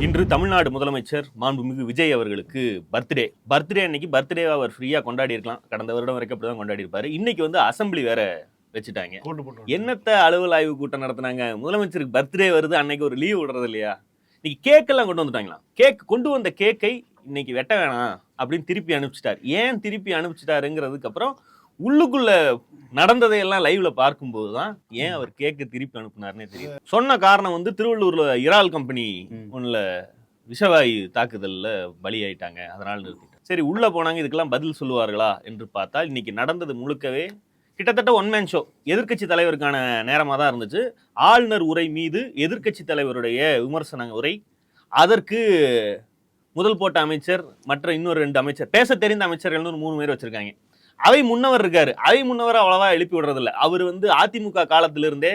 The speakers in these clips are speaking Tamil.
இன்று தமிழ்நாடு முதலமைச்சர் மாண்புமிகு விஜய் அவர்களுக்கு பர்த்டே அன்னைக்கு பர்த்டேவை அவர் ஃப்ரீயா கொண்டாடி இருக்கலாம். கடந்த வருடம் வரைக்கும் அப்படிதான் கொண்டாடி இருப்பாரு. இன்னைக்கு வந்து அசம்பிளி வேற வச்சுட்டாங்க. என்னத்த அலுவல் ஆய்வு கூட்டம் நடத்தினாங்க? முதலமைச்சருக்கு பர்த்டே வருது, அன்னைக்கு ஒரு லீவ் விடுறது இல்லையா? இன்னைக்கு கேக் எல்லாம் கொண்டு வந்துட்டாங்களாம். கொண்டு வந்த கேக்கை இன்னைக்கு வெட்ட வேணாம் அப்படின்னு திருப்பி அனுப்பிச்சிட்டார். ஏன் திருப்பி அனுப்பிச்சிட்டாருங்கிறதுக்கு அப்புறம் உள்ளுக்குள்ள நடந்ததையெல்லாம் லைவ்ல பார்க்கும்போது தான் ஏன் அவர் கேக்கு திருப்பி அனுப்புனாருன்னே தெரியும். சொன்ன காரணம் வந்து திருவள்ளூர்ல இறால் கம்பெனி ஒன்றுல விஷவாயு தாக்குதல்ல பலியாயிட்டாங்க, அதனால நிறுத்திட்டாங்க. சரி, உள்ள போனாங்க, இதுக்கெல்லாம் பதில் சொல்லுவார்களா என்று பார்த்தால் இன்னைக்கு நடந்தது முழுக்கவே கிட்டத்தட்ட ஒன் மேன் ஷோ. எதிர்க்கட்சி தலைவருக்கான நேரமாக தான் இருந்துச்சு. ஆளுநர் உரை மீது எதிர்க்கட்சி தலைவருடைய விமர்சன உரை, அதற்கு முதல் போட்ட அமைச்சர், மற்ற இன்னொரு 2 அமைச்சர், பேச தெரிந்த அமைச்சர்கள் 3 பேர் வச்சிருக்காங்க. அவை முன்னவர் இருக்காரு. அவை முன்னவர் அவ்வளவா எழுப்பி விடுறது இல்லை. அவர் வந்து அதிமுக காலத்திலிருந்தே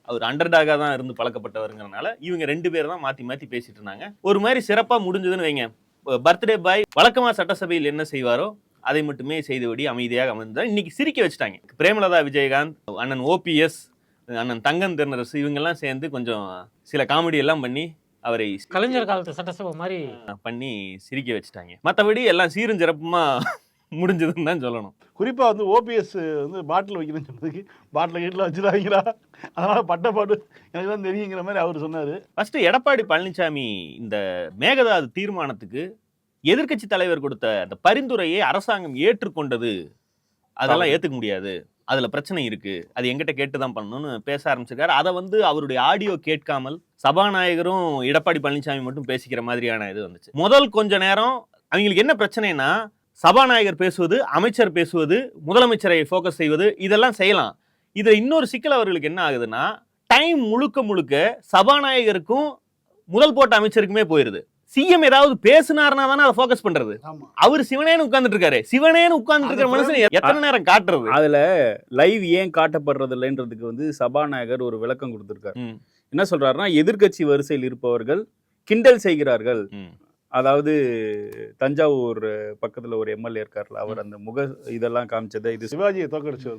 அவர் அண்டர்டாகா தான் இருந்து பழக்கப்பட்டவருங்கிறனால இவங்க 2 பேர் தான் மாத்தி மாத்தி பேசிட்டு இருந்தாங்க. ஒரு மாதிரி சிறப்பா முடிஞ்சதுன்னு வைங்க. பர்த்டே பாய் வழக்கமா சட்டசபையில் என்ன செய்வாரோ அதை மட்டுமே செய்தபடி அமைதியாக அமர்ந்தார். இன்னைக்கு சிரிக்க வச்சுட்டாங்க. பிரேமலதா விஜயகாந்த், அண்ணன் OPS, அண்ணன் தங்கம் தென்னரசு இவங்கெல்லாம் சேர்ந்து கொஞ்சம் சில காமெடி எல்லாம் பண்ணி அவரை கலைஞர் காலத்து சட்டசபை மாதிரி பண்ணி சிரிக்க வச்சுட்டாங்க. மற்றபடி எல்லாம் சீரும் சிறப்புமா முடிஞ்சதுன்னு தான் சொல்லணும். குறிப்பாக வந்து OPS வந்து பாட்டில் வைக்கணும்னு சொன்னதுக்கு பாட்டில் வீட்டில் வச்சுருவாங்களா, அதனால் பட்டப்பாடு எனக்கு தான் தெரியுங்கிற மாதிரி அவர் சொன்னார். ஃபர்ஸ்ட் எடப்பாடி பழனிசாமி இந்த மேகதாது தீர்மானத்துக்கு எதிர்க்கட்சி தலைவர் கொடுத்த அந்த பரிந்துரையை அரசாங்கம் ஏற்றுக்கொண்டது, அதெல்லாம் ஏற்றுக்க முடியாது, அதுல பிரச்சனை இருக்கு, அது எங்கிட்ட கேட்டுதான் பண்ணணும்னு பேச ஆரம்பிச்சிருக்காரு. அதை வந்து அவருடைய ஆடியோ கேட்காமல் சபாநாயகரும் எடப்பாடி பழனிசாமி மட்டும் பேசிக்கிற மாதிரியான இது வந்துச்சு. முதல் கொஞ்ச நேரம் அவங்களுக்கு என்ன பிரச்சனைனா, சபாநாயகர் பேசுவது, அமைச்சர் பேசுவது, முதலமைச்சரை ஃபோக்கஸ் செய்வது, இதெல்லாம் செய்யலாம். இதுல இன்னொரு சிக்கல் அவர்களுக்கு என்ன ஆகுதுன்னா, டைம் முழுக்க சபாநாயகருக்கும் முதல் போட்ட அமைச்சருக்குமே போயிருது. சிஎம் ஏதாவது பேசினார்னா தானே அதை ஃபோக்கஸ் பண்றது. அவர் சிவனேன்னு உட்கார்ந்துட்டு இருக்காரு. சிவனேன்னு உட்கார்ந்துட்டு இருக்கிற மனுஷன் எத்தனை நேரம் காட்டுறது? அதுல லைவ் ஏன் காட்டப்படுறது இல்லைன்றதுக்கு வந்து சபாநாயகர் ஒரு விளக்கம் கொடுத்திருக்காரு. என்ன சொல்றாருன்னா, எதிர்க்கட்சி வரிசையில் இருப்பவர்கள் கிண்டல் செய்கிறார்கள். அதாவது தஞ்சாவூர் பக்கத்துல ஒரு எம்எல்ஏ இருக்காருல, அவர் அந்த முக இதெல்லாம் காமிச்சதை, இது சிவாஜியை தோக்கடிச்சு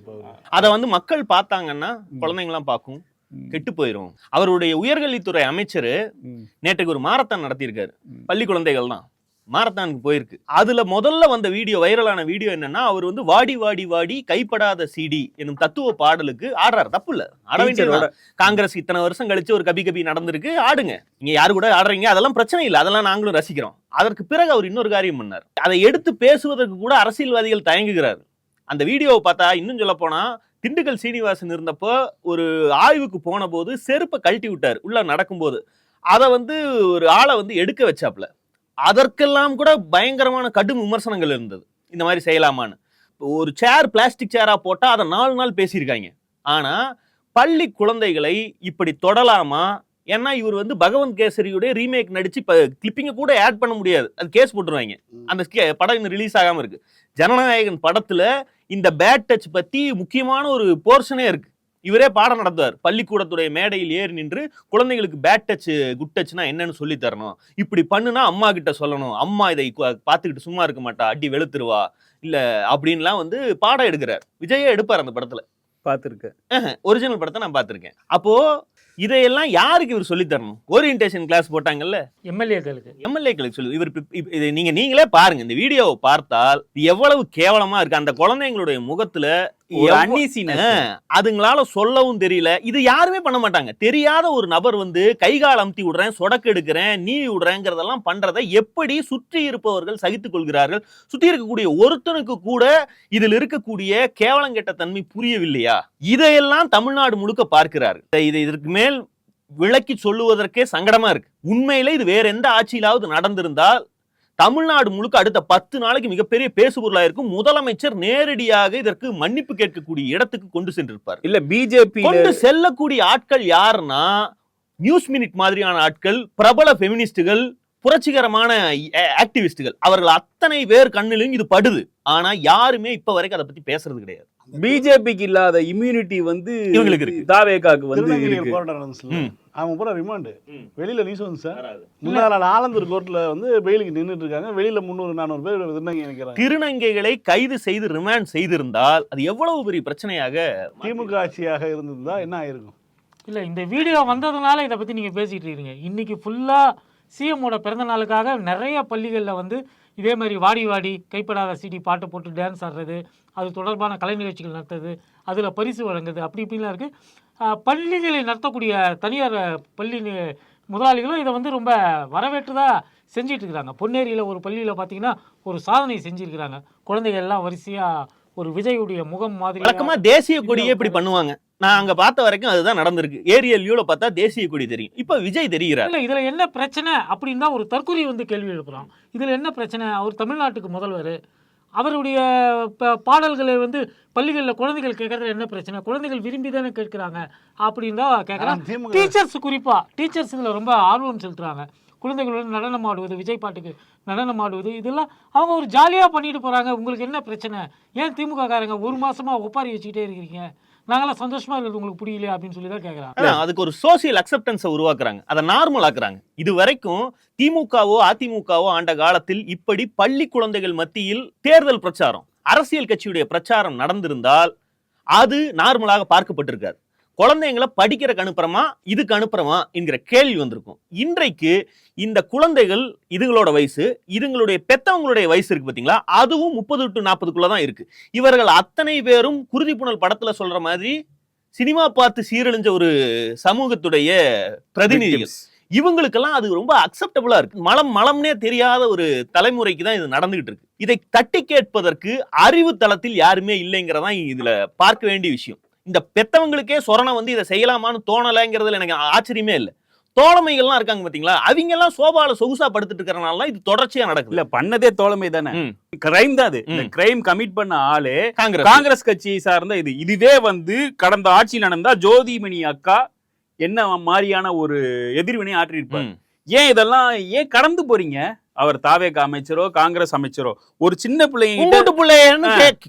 அதை வந்து மக்கள் பார்த்தாங்கன்னா குழந்தைங்களாம் பார்க்கும், கெட்டு போயிரும். அவருடைய உயர்கல்வித்துறை அமைச்சர் நேற்றுக்கு ஒரு மாரத்தான் நடத்தியிருக்காரு. பள்ளி குழந்தைகள் தான் மாரத்தானுக்கு போயிருக்கு. அதுல முதல்ல வந்த வீடியோ, வைரலான வீடியோ என்னன்னா, அவர் வந்து வாடி வாடி வாடி கைப்படாத CD என்னும் தத்துவ பாடலுக்கு ஆடுறாரு. தப்பு இல்ல, ஆட வேண்டியது. காங்கிரஸ் இத்தனை வருஷம் கழிச்சு ஒரு கபி கபி நடந்திருக்கு, ஆடுங்க, நீங்க யாரு கூட ஆடுறீங்க, அதெல்லாம் பிரச்சனை இல்லை, அதெல்லாம் நாங்களும் ரசிக்கிறோம். அதற்கு பிறகு அவர் இன்னொரு காரியம் பண்ணார். அதை எடுத்து பேசுவதற்கு கூட அரசியல்வாதிகள் தயங்குகிறார். அந்த வீடியோவை பார்த்தா, இன்னும் சொல்ல போனா, திண்டுக்கல் சீனிவாசன் இருந்தப்போ ஒரு ஆய்வுக்கு போன போது செருப்பை கழட்டி விட்டார் உள்ள நடக்கும்போது. அதை வந்து ஒரு ஆளை வந்து எடுக்க வச்சாப்ல. அதற்கெல்லாம் கூட பயங்கரமான கடும் விமர்சனங்கள் இருந்தது. இந்த மாதிரி செய்யலாமான்னு. ஒரு சேர் பிளாஸ்டிக் சேரா போட்டா அதை 4 நாள் பேசியிருக்காங்க. ஆனா பள்ளி குழந்தைகளை இப்படி தொடலாமா? ஏன்னா இவர் வந்து பகவந்த் கேசரியுடைய ரீமேக் நடிச்சு இப்ப கிளிப்பிங்க கூட ஆட் பண்ண முடியாது, அது கேஸ் போட்டுருவாங்க. அந்த படம் இன்னும் ரிலீஸ் ஆகாம இருக்கு. ஜனநாயகன் படத்துல இந்த பேட் டச் பத்தி முக்கியமான ஒரு போர்ஷனே இருக்கு. இவரே பாடம் நடத்துவார். பள்ளிக்கூடத்துடைய மேடையில் ஏறி நின்று குழந்தைகளுக்கு பேட் டச் குட் டச்னா என்னன்னு சொல்லி தரணும், இப்படி பண்ணுனா அம்மா கிட்ட சொல்லணும், அம்மா இதை பார்த்துக்கிட்டு சும்மா இருக்க மாட்டா, அடி வெளுத்துருவா இல்ல அப்படின்லாம் வந்து பாடம் எடுக்கிறார். விஜயே எடுப்பார் அந்த படத்துல. பார்த்துருக்கேன், ஒரிஜினல் படத்தை நான் பார்த்துருக்கேன். அப்போ இதையெல்லாம் யாருக்கு இவர் சொல்லி தரணும்? ஓரியன்டேஷன் கிளாஸ் போட்டாங்கல்ல எம்எல்ஏக்களுக்கு சொல்லி. இவர் நீங்களே பாருங்க, இந்த வீடியோவை பார்த்தால் எவ்வளவு கேவலமா இருக்கு. அந்த குழந்தைங்களுடைய முகத்துல அதுங்களால சொல்லவும் தெரியல. இது யாருமே பண்ண மாட்டாங்க. தெரியாத ஒரு நபர் வந்து கைகால் அமுத்தி விடுறேன், சொடக்கு எடுக்கிறேன், நீ விடுறேங்கிறதெல்லாம் பண்றதை எப்படி சுற்றி இருப்பவர்கள் சகித்துக் கொள்கிறார்கள்? சுற்றி இருக்கக்கூடிய ஒருத்தனுக்கு கூட இதில் இருக்கக்கூடிய கேவலங்கெட்ட தன்மை புரியவில்லையா? இதையெல்லாம் தமிழ்நாடு முழுக்க பார்க்கிறார். இதற்கு மேல் விளக்கி சொல்லுவதற்கே சங்கடமா இருக்கு. உண்மையில இது வேற எந்த ஆட்சியிலாவது நடந்திருந்தால் தமிழ்நாடு முழுக்க அடுத்த 10 நாளைக்கு மிகப்பெரிய பேசுபொருளா இருக்கும். முதலமைச்சர் நேரடியாக இதற்கு மன்னிப்பு கேட்கக்கூடிய இடத்துக்கு கொண்டு சென்றிருப்பார். இல்ல பிஜேபி கொண்டு செல்லக்கூடிய ஆட்கள் யாருன்னா, நியூஸ் மினிட் மாதிரியான ஆட்கள், பிரபல ஃபெமினிஸ்டுகள், புரட்சிகரமான ஆக்டிவிஸ்டுகள். அவர்கள் அத்தனை பேர் கண்ணிலும் இது படுது. ஆனா யாருமே இப்ப வரைக்கும் அதை பத்தி பேசுறது கிடையாது. பிஜேபிக்கு இல்லாத இம்யூனிட்டி வந்து இவங்களுக்கு இருக்கு. தாவேகாக்கு வந்து திருநங்கைகள் இருக்கு. போராட்டம் நடந்துச்சுல, அவங்க பூரா ரிமாண்டு வெளியில நியூஸ் வந்து சார். முன்னாள் நாள் ஆலந்தூர் கோர்ட்ல வந்து பெயிலுக்கு நின்றுட்டு இருக்காங்க. வெளியில 300-400 பேர் திருநங்கை நினைக்கிறாங்க. திருநங்கைகளை கைது செய்து ரிமாண்ட் செய்திருந்தால் அது எவ்வளவு பெரிய பிரச்சனையாக திமுக ஆட்சியாக இருந்திருந்தா என்ன ஆயிருக்கும்? இல்லை, இந்த வீடியோ வந்ததுனால இதை பற்றி நீங்கள் பேசிகிட்டு இருக்கீங்க. இன்றைக்கி ஃபுல்லாக சிஎம்மோட பிறந்த நாளுக்காக நிறைய பள்ளிகளில் வந்து இதே மாதிரி வாடி வாடி கைப்படாத சிடி பாட்டு போட்டு டான்ஸ் ஆடுறது, அது தொடர்பான கலை நிகழ்ச்சிகள் நடத்துறது, அதில் பரிசு வழங்குறது, அப்படி இப்படிலாம் இருக்குது. பள்ளிகளை நடத்தக்கூடிய தனியார் பள்ளி முதலாளிகளும் இதை வந்து ரொம்ப வரவேற்றுதான் செஞ்சிட்டு இருக்கிறாங்க. பொன்னேரியில் ஒரு பள்ளியில் பார்த்தீங்கன்னா ஒரு சாதனை செஞ்சுருக்கிறாங்க. குழந்தைகள் எல்லாம் வரிசையாக ஒரு விஜயுடைய முகம் மாதிரி வழக்கமா தேசிய கொடியே இப்படி பண்ணுவாங்க. நான் அங்க பார்த்த வரைக்கும் அதுதான் நடந்திருக்கு. ஏரியல் வியூல பார்த்தா தேசிய கொடி தெரியும். இப்ப விஜய் தெரிகிறார். இல்ல, இதுல என்ன பிரச்சனை அப்படின்னு தான் ஒரு தற்கொலை வந்து கேள்வி எழுப்புறோம். இதுல என்ன பிரச்சனை? அவர் தமிழ்நாட்டுக்கு முதல்வர், அவருடைய பாடல்களை வந்து பள்ளிகளில் குழந்தைகள் கேட்கறது என்ன பிரச்சனை? குழந்தைகள் விரும்பி தானே கேட்கிறாங்க அப்படின்னு தான் கேட்குறாங்க. டீச்சர்ஸ் குறிப்பா டீச்சர்ஸ் இதில் ரொம்ப ஆர்வம் செலுத்துறாங்க. குழந்தைகளோட நடனம் ஆடுவது, விஜய் பாட்டுக்கு நடனம் ஆடுவது, இதெல்லாம் அவங்க ஒரு ஜாலியாக பண்ணிட்டு போகிறாங்க. உங்களுக்கு என்ன பிரச்சனை? ஏன் திமுக காரங்க ஒரு மாசமாக ஒப்பாரி வச்சுக்கிட்டே இருக்கிறீங்க? நாங்களாம் சந்தோஷமா இருக்கிறது உங்களுக்கு புரியலையா அப்படின்னு சொல்லி தான் கேட்குறாங்க. அதுக்கு ஒரு சோசியல் அக்செப்டன்ஸை உருவாக்குறாங்க, அதை நார்மல் ஆக்குறாங்க. இது வரைக்கும் திமுகவோ அதிமுகவோ ஆண்ட காலத்தில் இப்படி பள்ளி குழந்தைகள் மத்தியில் தேர்தல் பிரச்சாரம், அரசியல் கட்சியுடைய பிரச்சாரம் நடந்திருந்தால் அது நார்மலாக பார்க்கப்பட்டிருக்காது. குழந்தைங்களை படிக்கிறக்கு அனுப்புறமா இதுக்கு அனுப்புறமா என்கிற கேள்வி வந்திருக்கும். இன்றைக்கு இந்த குழந்தைகள் இதுங்களோட வயசு, இதுங்களுடைய பெத்தவங்களுடைய வயசு இருக்கு பாத்தீங்களா, அதுவும் 30 to 40 தான் இருக்கு. இவர்கள் அத்தனை பேரும் குருதிப்புணல் படத்துல சொல்ற மாதிரி சினிமா பார்த்து சீரழிஞ்ச ஒரு சமூகத்துடைய பிரதிநிதிகள். இவங்களுக்கெல்லாம் அது ரொம்ப அக்செப்டபிளா இருக்கு. மலம்னே தெரியாத ஒரு தலைமுறைக்கு தான் இது நடந்துகிட்டு இருக்கு. இதை தட்டி கேட்பதற்கு அறிவு தளத்தில் யாருமே இல்லைங்கிறதான் இதுல பார்க்க வேண்டிய விஷயம். இந்த பெத்தவங்களுக்கே சொரணை வந்து இதை செய்யலாமான்னு தோணலைங்கிறதுல எனக்கு ஆச்சரியமே இல்லை. தோழமைகள்லாம் இருக்காங்க பாத்தீங்களா, அவங்க எல்லாம் சோபால சொகுசா படுத்துட்டு இருக்கிறனால இது தொடர்ச்சியா நடக்குது. இல்ல, பண்ணதே தோழமை தானே, கிரைம் தான் அது. இந்த கிரைம் கமிட் பண்ண ஆளே காங்கிரஸ் கட்சியை சார்ந்த இதுவே வந்து கடந்த ஆட்சி நடந்தா ஜோதிமணி அக்கா என்ன மாதிரியான ஒரு எதிர்வினை ஆற்றிருப்பார். ஏன் இதெல்லாம் ஏன் கடந்து போறீங்க? அவர் தாவேக அமைச்சரோ காங்கிரஸ் அமைச்சரோ ஒரு சின்ன பிள்ளைங்க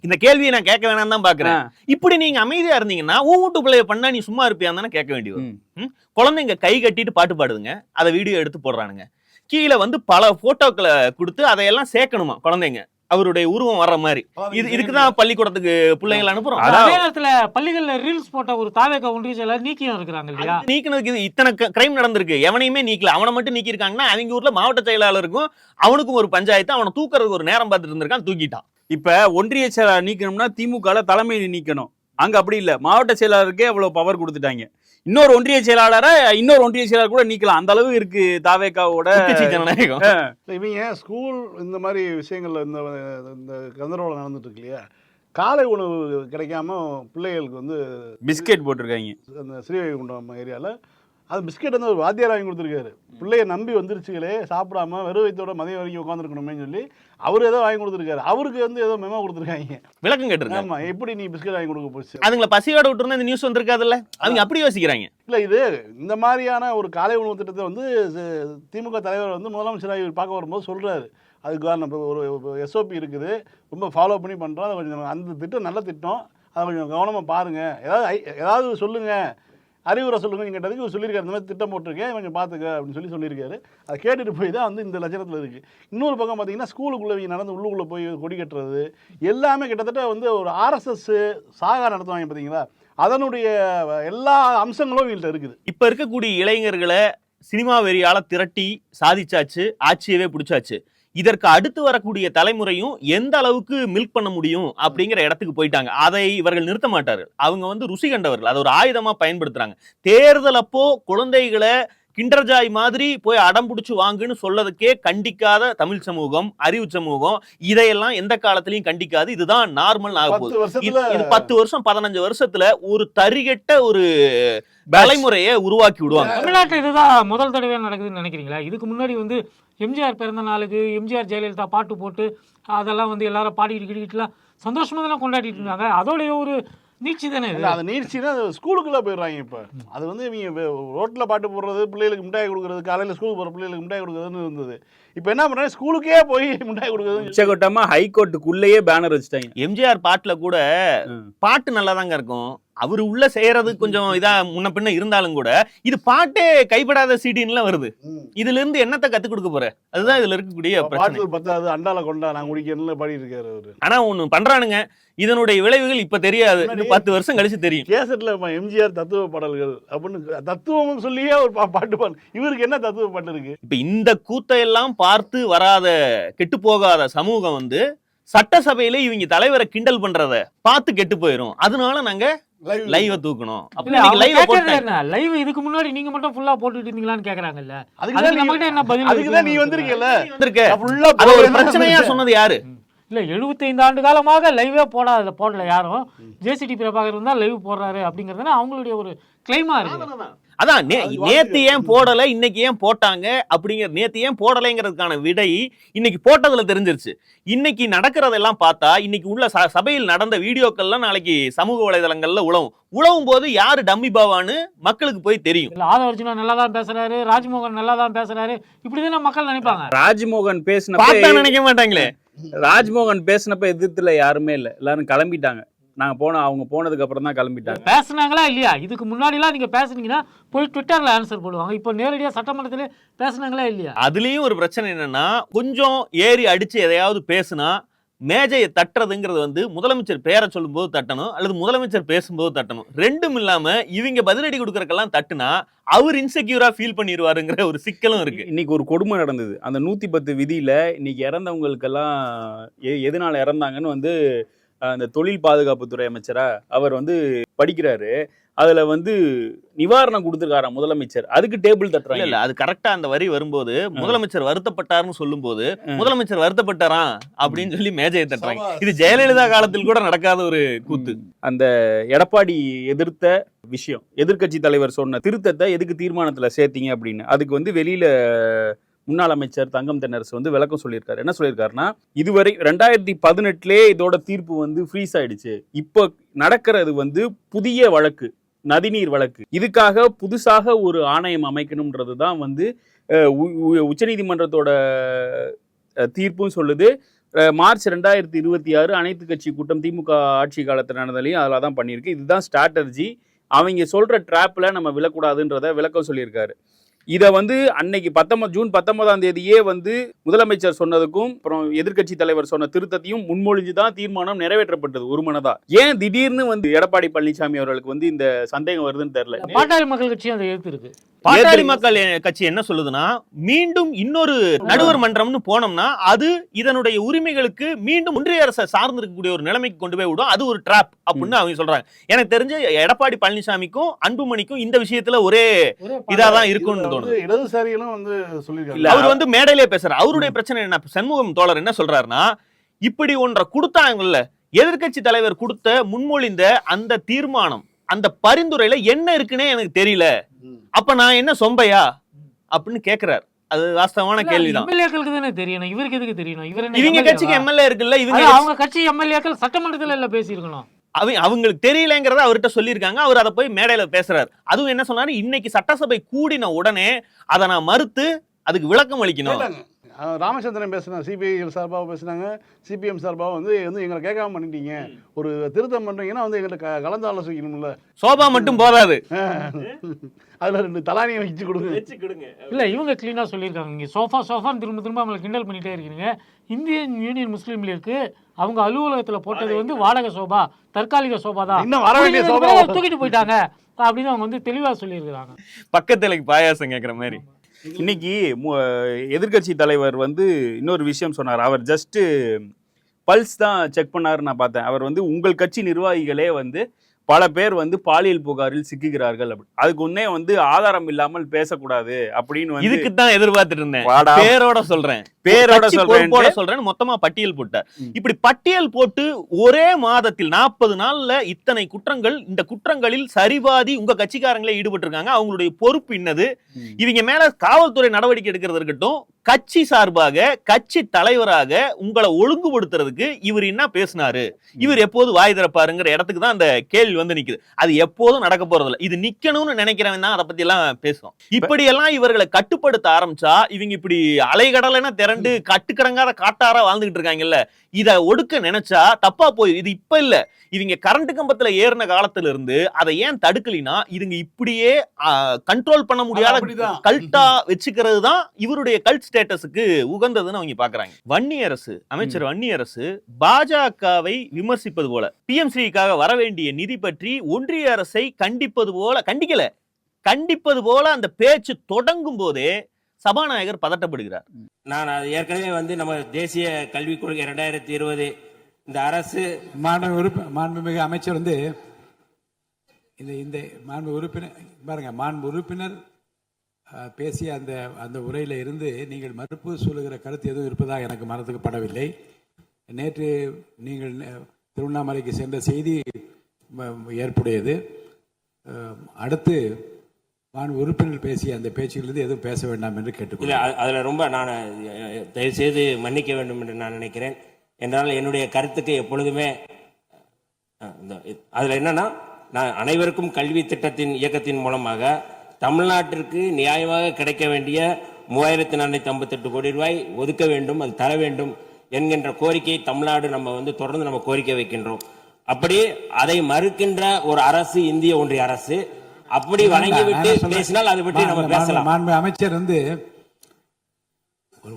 இந்த கேள்வியை நான் கேட்க வேணாம் தான் பாக்குறேன். இப்படி நீங்க அமைதியா இருந்தீங்கன்னா உன் வீட்டு பிள்ளைய பண்ணா நீ சும்மா இருப்பியான்னு கேட்க வேண்டியது. குழந்தைங்க கை கட்டிட்டு பாட்டு பாடுதுங்க, அதை வீடியோ எடுத்து போடுறானுங்க. கீழே வந்து பல போட்டோக்களை கொடுத்து அதையெல்லாம் சேர்க்கணுமா குழந்தைங்க, அவருடைய உருவம் வர்ற மாதிரி. இதுக்குதான் பள்ளிக்கூடத்துக்கு பிள்ளைங்களை அனுப்புறோம். அதே நேரத்துல பள்ளிகள்ல ரீல்ஸ் போட்ட ஒரு தாவேக ஒன்றிய செயலர் நீக்கியும் இருக்கிறாங்க இல்லையா? நீக்கினதுக்கு இத்தனை கிரைம் நடந்திருக்கு, எவனையுமே நீக்கல. அவனை மட்டும் நீக்கி இருக்காங்கன்னா அவங்க ஊர்ல மாவட்ட செயலாளருக்கும் அவனுக்கும் ஒரு பஞ்சாயத்து, அவனை தூக்குறதுக்கு ஒரு நேரம் பார்த்துட்டு இருந்திருக்கான், தூக்கிட்டான். இப்ப ஒன்றிய செயலாளர் நீக்கணும்னா திமுக தலைமை நீக்கணும். அங்க அப்படி இல்ல, மாவட்ட செயலாளருக்கே அவ்வளவு பவர் கொடுத்துட்டாங்க. இன்னொரு ஒன்றிய செயலாளர் கூட நீக்கலாம், அந்த அளவு இருக்கு தாவேகாவோட ஜனநாயகம். இவங்க ஸ்கூல் இந்த மாதிரி விஷயங்கள்ல இந்த கந்தரவளம் நடந்துட்டு இருக்கு இல்லையா, காலை உணவு கிடைக்காம பிள்ளைகளுக்கு வந்து பிஸ்கெட் போட்டிருக்காங்க. அந்த ஸ்ரீவைகுண்டம் ஏரியாவில் அது பிஸ்கெட் வந்து ஒரு வாத்தியார் வாங்கி கொடுத்துருக்காரு. பிள்ளைய நம்பி வந்துருச்சுகளே, சாப்பிடாம வெறும் வயிற்றோட மதியம் வரைக்கும் உட்காந்துருக்கணுமே சொல்லி அவர் ஏதோ வாங்கி கொடுத்துருக்காரு. அவருக்கு வந்து ஏதோ மெமோ கொடுத்துருக்காங்க, விளக்கம் கேட்டிருக்காங்க. ஆமா, எப்படி நீ பிஸ்கெட் வாங்கி கொடுக்க போச்சு? அதுங்களை பசியோட விட்டுருந்தா இந்த நியூஸ் வந்திருக்காதுல்ல, அவங்க அப்படி யோசிக்கிறாங்க. இல்லை, இது இந்த மாதிரியான ஒரு காலை உணவு திட்டத்தை வந்து திமுக தலைவர் வந்து முதலமைச்சராக பார்க்க வரும்போது சொல்றாரு. அதுக்கு ஒரு எஸ்ஓபி இருக்குது, ரொம்ப ஃபாலோ பண்ணி பண்ணுறோம். அதை கொஞ்சம் அந்த திட்டம் நல்ல திட்டம், அதை கொஞ்சம் கவனமாக பாருங்கள், ஏதாவது சொல்லுங்கள், அறிவுரை சொல்லுங்கள் கேட்டதுக்கு சொல்லியிருக்காரு. இந்த மாதிரி திட்டம் போட்டிருக்கேன், கொஞ்சம் பார்த்துக்க அப்படின்னு சொல்லியிருக்காரு. அதை கேட்டுட்டு போய் தான் வந்து இந்த லட்சணத்தில் இருக்குது. இன்னொரு பக்கம் பார்த்தீங்கன்னா ஸ்கூலுக்குள்ளே நடந்து உள்ளுக்குள்ளே போய் கொடி கட்டுறது எல்லாமே கிட்டத்தட்ட வந்து ஒரு ஆர்எஸ்எஸ் சாகா நடத்துவாங்க பார்த்தீங்களா, அதனுடைய எல்லா அம்சங்களும் இவங்கள்ட்ட இருக்குது. இப்போ இருக்கக்கூடிய இளைஞர்களை சினிமா வெறியால திரட்டி சாதிச்சாச்சு, ஆட்சியவே பிடிச்சாச்சு. இதற்கு அடுத்து வரக்கூடிய தலைமுறையும் எந்த அளவுக்கு மில்க் பண்ண முடியும் அப்படிங்கிற இடத்துக்கு போயிட்டாங்க. அதை இவர்கள் நிறுத்த மாட்டார்கள். அவங்க வந்து ருசி கண்டவர்கள், அதை ஒரு ஆயுதமா பயன்படுத்துறாங்க. தேர்தல் அப்போ குழந்தைகளை கிண்டர்ஜாய் மாதிரி போய் அடம் பிடிச்சு வாங்குன்னு சொல்லதுக்கே கண்டிக்காத தமிழ் சமூகம், அறிவு சமூகம் இதையெல்லாம் எந்த காலத்திலையும் கண்டிக்காது. இதுதான் நார்மல் ஆக போகுது. இது 10 வருஷம் 15 வருஷத்துல ஒரு தரிகெட்ட ஒரு தலைமுறையை உருவாக்கி விடுவாங்க. தமிழ்நாட்டில் இதுதான் முதல் தடவை நடக்குதுன்னு நினைக்கிறீங்களா? இதுக்கு முன்னாடி வந்து எம்ஜிஆர் பிறந்த நாளுக்கு எம்ஜிஆர் ஜெயலலிதா பாட்டு போட்டு அதெல்லாம் வந்து எல்லாரும் பாடிக்கிட்டு கிட்டிக்கிட்டுலாம் சந்தோஷமாக தான் கொண்டாடிட்டு இருந்தாங்க. அதோடைய ஒரு நீட்சி தானே இது. இல்ல, அது நீட்சின்னா அது ஸ்கூலுக்குள்ள போயிடுறாங்க இப்போ. அது வந்து இவங்க ரோட்டில் பாட்டு போடுறது, பிள்ளைகளுக்கு மிட்டாய் கொடுக்குறது, காலையில் ஸ்கூலுக்கு போகிற பிள்ளைகளுக்கு மிட்டாய் கொடுக்குறதுன்னு இருந்தது. இப்போ என்ன பண்ணுறாங்க, ஸ்கூலுக்கே போய் மிட்டாய் கொடுக்குறது. உச்சகட்டமா ஹைகோர்ட்டுக்குள்ளேயே பேனர் வச்சுட்டாங்க. எம்ஜிஆர் பாட்டுல கூட பாட்டு நல்லா தாங்க இருக்கும். அவரு உள்ள செய்யறது கொஞ்சம் இதா முன்ன பின்ன இருந்தாலும் கூட இது பாட்டே கைப்படாத சீடின்லாம் வருது. இதுல இருந்து என்னத்தை கத்து கொடுக்க போற? அதுதான் இதுல இருக்கக்கூடிய பிரச்சனை. பாட்டு பத்தாது, அண்டால கொண்டா நான் குடிக்கணும்னு பாடி இருக்காரு அவரு. ஆனா ஒண்ணு பண்றானுங்க, இதனுடைய விளைவுகள் இப்ப தெரியாது, இன்னும் 10 வருஷம் கழிச்சு தெரியும். கேசட்ல எம்ஜிஆர் தத்துவ பாடல்கள் அப்படின்னு தத்துவம் சொல்லியே ஒரு பாட்டு பாடு. இவருக்கு என்ன தத்துவ பாட்டு இருக்கு? இப்ப இந்த கூத்தையெல்லாம் பார்த்து வராத கெட்டு போகாத சமூகம் வந்து சட்டசபையில இவங்க தலைவரை கிண்டல் பண்றத பார்த்து கெட்டு போயிரும். அதனால நாங்க லைவ தூக்கணும். இல்ல, அவங்க கேக்குறது என்ன, லைவ் இதுக்கு முன்னாடி நீங்க மட்டும் ஃபுல்லா போட்டுட்டு இருந்தீங்களான்னு கேக்குறாங்கல்ல. அதுக்கு நம்ம கிட்ட என்ன பதில்? அதுக்குதான் நீ வந்திருக்கல. அது ஒரு பிரச்சனையா சொன்னது யாரு? இல்ல, 75 ஆண்டு காலமாக லைவே போடல யாரும். ஜேசிடி பிரபாகர் தான் லைவ் போடுறாரு அப்படிங்கறது அவங்களுடைய ஒரு கிளைமா இருக்கு. அதான் நேத்து ஏன் போடல, இன்னைக்கு ஏன் போட்டாங்க அப்படிங்கிற, நேத்து ஏன் போடலைங்கிறதுக்கான விடை இன்னைக்கு போட்டதுல தெரிஞ்சிருச்சு. இன்னைக்கு நடக்கிறதெல்லாம் பார்த்தா இன்னைக்கு உள்ள சபையில் நடந்த வீடியோக்கள்லாம் நாளைக்கு சமூக வலைதளங்கள்ல உழவும் போது யாரு டம்மி பாவான்னு மக்களுக்கு போய் தெரியும். இல்ல, ஆதவர்ஜுனா நல்லா தான் பேசுறாரு, ராஜ்மோகன் நல்லா தான் பேசுறாரு, இப்படிதான் மக்கள் நினைப்பாங்க. ராஜ்மோகன் பேசினப்ப நினைக்க மாட்டாங்களே. ராஜ்மோகன் பேசினப்ப எதிர்த்துல யாருமே இல்ல, எல்லாரும் கிளம்பிட்டாங்க. அவங்க போனதுக்கு அப்புறம் தான் கிளம்பிட்டாங்க. பேசுனாங்களா இல்லையா? இதுக்கு முன்னாடி எல்லாம் நீங்க பேசுனீங்கன்னா போய் ட்விட்டர்ல ஆன்சர் போடுவாங்க. இப்போ நேரடியா சட்டமன்றத்திலே பேசுனாங்களா இல்லையா? அதுலயும் ஒரு பிரச்சனை என்னன்னா, கொஞ்சம் ஏறி அடிச்சு எதையாவது பேசுனா மேஜையை தட்டுறதுங்கிறது வந்து முதலமைச்சர் பேரை சொல்லும் போது தட்டணும், அல்லது முதலமைச்சர் பேசும்போது தட்டணும். ரெண்டும் இல்லாம இவங்க பதிலடி கொடுக்கறக்கெல்லாம் தட்டுனா அவர் இன்செக்யூரா ஃபீல் பண்ணிடுவாருங்கிற ஒரு சிக்கலும் இருக்கு. இன்னைக்கு ஒரு கொடுமை நடந்தது. அந்த 110 விதியில இன்னைக்கு இறந்தவங்களுக்கெல்லாம் எதனால இறந்தாங்கன்னு வந்து அந்த தொழில் பாதுகாப்புத்துறை அமைச்சரா அவர் வந்து படிக்கிறாரு. அதுல வந்து நிவாரணம் கொடுத்துருக்காராம் முதலமைச்சர். அதுக்கு டேபிள் தட்டுறாங்க. இல்ல, அது கரெக்டா அந்த வரி வரும்போது முதலமைச்சர் வருத்தப்பட்டாருன்னு சொல்லும் போது முதலமைச்சர் வருத்தப்பட்டாராம் அப்படின்னு சொல்லி மேஜையை தட்டுறாங்க. இது ஜெயலலிதா காலத்தில் கூட நடக்காத ஒரு கூத்து. அந்த எடப்பாடி எதிர்த்த விஷயம், எதிர்க்கட்சி தலைவர் சொன்ன திருத்தத்தை எதுக்கு தீர்மானத்துல சேர்த்தீங்க அப்படின்னு அதுக்கு வந்து வெளியில முன்னாள் அமைச்சர் தங்கம் தென்னரசு வந்து விளக்கம் சொல்லியிருக்காரு. என்ன சொல்லியிருக்காருன்னா, இதுவரை 2018 இதோட தீர்ப்பு வந்து ஃப்ரீஸ் ஆயிடுச்சு. இப்போ நடக்கிறது வந்து புதிய வழக்கு, நதிநீர் வழக்கு. இதுக்காக புதுசாக ஒரு ஆணையம் அமைக்கணும்ன்றது தான் வந்து உச்சநீதிமன்றத்தோட தீர்ப்பும் சொல்லுது. மார்ச் 2026 அனைத்து கட்சி கூட்டம் திமுக ஆட்சி காலத்தில் நடந்தாலையும் அதில் தான் பண்ணியிருக்கு. இதுதான் ஸ்ட்ராட்டஜி. அவங்க சொல்ற ட்ராப்ல நம்ம விழக்கூடாதுன்றத விளக்கம் சொல்லியிருக்காரு. இதை வந்து அன்னைக்கு ஜூன் 19 வந்து முதலமைச்சர் சொன்னதுக்கும் அப்புறம் எதிர்க்கட்சி தலைவர் சொன்ன திருத்தத்தையும் முன்மொழிஞ்சுதான் தீர்மானம் நிறைவேற்றப்பட்டது ஒருமனதா. ஏன் திடீர்னு வந்து எடப்பாடி பழனிசாமி அவர்களுக்கு வந்து இந்த சந்தேகம் வருதுன்னு தெரியல. பாட்டாளி மக்கள் கட்சியும் அதை எதிர்த்து இருக்கு. பாட்டாளி மக்கள் கட்சி என்ன சொல்லுதுன்னா, மீண்டும் இன்னொரு நடுவர் மன்றம்னு போனோம்னா அது இதனுடைய உரிமைகளுக்கு மீண்டும் ஒன்றிய அரசை சார்ந்து இருக்கக்கூடிய ஒரு நிலைமைக்கு கொண்டு போய் விடும். அது ஒரு ட்ராப் அப்படின்னு அவங்க சொல்றாங்க. எனக்கு தெரிஞ்ச எடப்பாடி பழனிசாமிக்கும் அன்புமணிக்கும் இந்த விஷயத்துல ஒரே இதாதான் இருக்கும்னு தோணுது. இடதுசாரிகளும் வந்து சொல்லிருக்காங்க. அவர் வந்து மேடையிலே பேசுறாரு. அவருடைய பிரச்சனை என்ன, சண்முகம் தோழர் என்ன சொல்றாருன்னா, இப்படி ஒன்றை கொடுத்தாங்கல்ல, எதிர்க்கட்சி தலைவர் கொடுத்த முன்மொழிந்த அந்த தீர்மானம், அந்த பரிந்துரையில என்ன இருக்குன்னே எனக்கு தெரியல, அப்ப நான் என்ன சொம்பையா அப்படின்னு கேக்குறாரு. அது வாஸ்தவமான கேள்விதான். எம்எல்ஏக்களுக்கு தானே தெரியணும், இவருக்கு எதுக்கு தெரியணும்? இவங்க கட்சிக்கு எம்எல்ஏ இருக்குல்ல, அவங்க கட்சி எம்எல்ஏக்கள் சட்டமன்றத்துல எல்லாம் பேசியிருக்கணும். அவங்களுக்கு தெரியலங்கிறத அவர்கிட்ட சொல்லியிருக்காங்க. அவர் அதை போய் மேடையில பேசுறாரு. அதுவும் என்ன சொன்னாரு, இன்னைக்கு சட்டசபை கூடின உடனே அதை நான் மறுத்து அதுக்கு விளக்கம் அளிக்கணும். ராமச்சந்திரன் பேசினாங்க, சிபிஐ சார்பாக பேசினாங்க, சிபிஎம் சார்பாக வந்து எங்களை கேட்காம பண்ணிட்டீங்க, ஒரு திருத்தம் பண்றீங்கன்னா வந்து எங்களை கலந்து ஆலோசிக்கணும்ல. சோபா மட்டும் போதாது, அதுல 2 தலானியை வச்சு கொடுங்க. இல்ல, இவங்க கிளீனா சொல்லியிருக்காங்க, இங்க சோஃபான்னு திரும்ப அவங்களை கிண்டல் பண்ணிட்டே இருக்கீங்க. இந்தியன் யூனியன் முஸ்லீம் லீக்கு அவங்க அலுவலகத்துல போட்டது வந்து வாடகை சோபா, தற்காலிக சோபா தான், இன்னும் வர வேண்டிய சோபா தூக்கிட்டு போயிட்டாங்க அப்படின்னு அவங்க வந்து தெளிவா சொல்லியிருக்காங்க. பக்கத்துல பாயாசம் கேட்கிற மாதிரி. இன்னைக்கு எதிர்க்கட்சி தலைவர் வந்து இன்னொரு விஷயம் சொன்னார். அவர் ஜஸ்ட் பல்ஸ் தான் செக் பண்ணாரு, நான் பார்த்தேன். அவர் வந்து உங்கள் கட்சி நிர்வாகிகளே வந்து பல பேர் வந்து பாலியல் புகாரில் சிக்குகிறார்கள், அதுக்கு முன்னே வந்து ஆதாரம் இல்லாமல் பேசக்கூடாது அப்படின்னு இதுக்கு தான் எதிர்பார்த்துட்டு இருந்தேன். பேரோட சொல்றேன், பேரோட கட்சி பொறுப்போட சொல்றேன்னு மொத்தமா பட்டியல் போட்டார். இப்படி பட்டியல் போட்டு ஒரே மாதத்தில் 40 நாள்ல இத்தனை குற்றங்கள், இந்த குற்றங்களில் சரிபாதி உங்க கட்சிக்காரங்களே ஈடுபட்டு இருக்காங்க, அவங்களுடைய பொறுப்பு என்னது, இவங்க மேல காவல்துறை நடவடிக்கை எடுக்கிறது இருக்கட்டும், கட்சி சார்பாக கட்சி தலைவராக உங்களை ஒழுங்குபடுத்துறதுக்கு இவர் என்ன பேசினாரு, இவர் எப்போது வாய் திறப்பாருங்கிற இடத்துக்கு தான் அந்த கேள்வி வந்து நிக்குது. அது எப்போதும் நடக்க போறதில்ல. இது நிக்கணும்னு நினைக்கிறவன் தான் அதை பத்தி எல்லாம் பேசுவோம். இப்படி எல்லாம் இவர்களை கட்டுப்படுத்த ஆரம்பிச்சா இவங்க இப்படி அலைகடலைன்னா திரண்டு கட்டுக்கடங்காத காட்டாரா வாழ்ந்துகிட்டு இருக்காங்கல்ல, இதை ஒடுக்க நினைச்சா தப்பா போயிரு. இது இப்ப இல்ல, இவங்க கரண்ட் கம்பத்துல ஏறின காலத்துல இருந்து அதை ஏன் தடுக்கலினா இதுங்க இப்படியே கண்ட்ரோல் பண்ண முடியாத கல்ட்டா வச்சுக்கிறது தான் இவருடைய கல்ட் ஸ்டேட்டஸுக்கு உகந்ததுன்னு அவங்க பாக்குறாங்க. வன்னியரசு அமைச்சர் வன்னியரசு பாஜகவை விமர்சிப்பது போல பிஎம்சிக்காக வர வேண்டிய நிதி பற்றி ஒன்றிய அரசை கண்டிப்பது போல அந்த பேச்சு தொடங்கும் போதே சபாநாயகர் பதட்டப்படுகிறார். நான் ஏற்கனவே வந்து நம்ம தேசிய கல்விக் கொள்கை 2020 இந்த அரசு மாண்புமிகு அமைச்சர் வந்து இந்த மாண்பு உறுப்பினர் பேசிய அந்த உரையில இருந்து நீங்கள் மறுப்பு சொல்லுகிற கருத்து எதுவும் இருப்பதாக எனக்கு மனதுக்கு படவில்லை. நேற்று நீங்கள் திருவண்ணாமலைக்கு சென்ற செய்தி ஏற்புடையது. அடுத்து மாண்பு உறுப்பினர் பேசிய அந்த பேச்சுகளிலிருந்து எதுவும் பேச வேண்டாம் என்று கேட்டுக்கொள்கிறேன். அதில் ரொம்ப நான் தயவுசெய்து மன்னிக்க வேண்டும் என்று நான் நினைக்கிறேன். என்றால் என்னுடைய கருத்துக்கு எப்பொழுதுமே அதில் என்னன்னா, நான் அனைவருக்கும் கல்வி திட்டத்தின் இயக்கத்தின் மூலமாக தமிழ்நாட்டிற்கு நியாயமாக கிடைக்க வேண்டிய 3458 கோடி ரூபாய் ஒதுக்க வேண்டும், அது தர வேண்டும் என்கின்ற கோரிக்கையை தமிழ்நாடு நம்ம வந்து தொடர்ந்து நம்ம கோரிக்கை வைக்கின்றோம். அப்படி அதை மறுக்கின்ற ஒரு அரசு இந்திய ஒன்றிய அரசு. அப்படி வழங்கிவிட்டு பேசினால் அதை பற்றி நம்ம பேசலாம். மாண்பு அமைச்சர் வந்து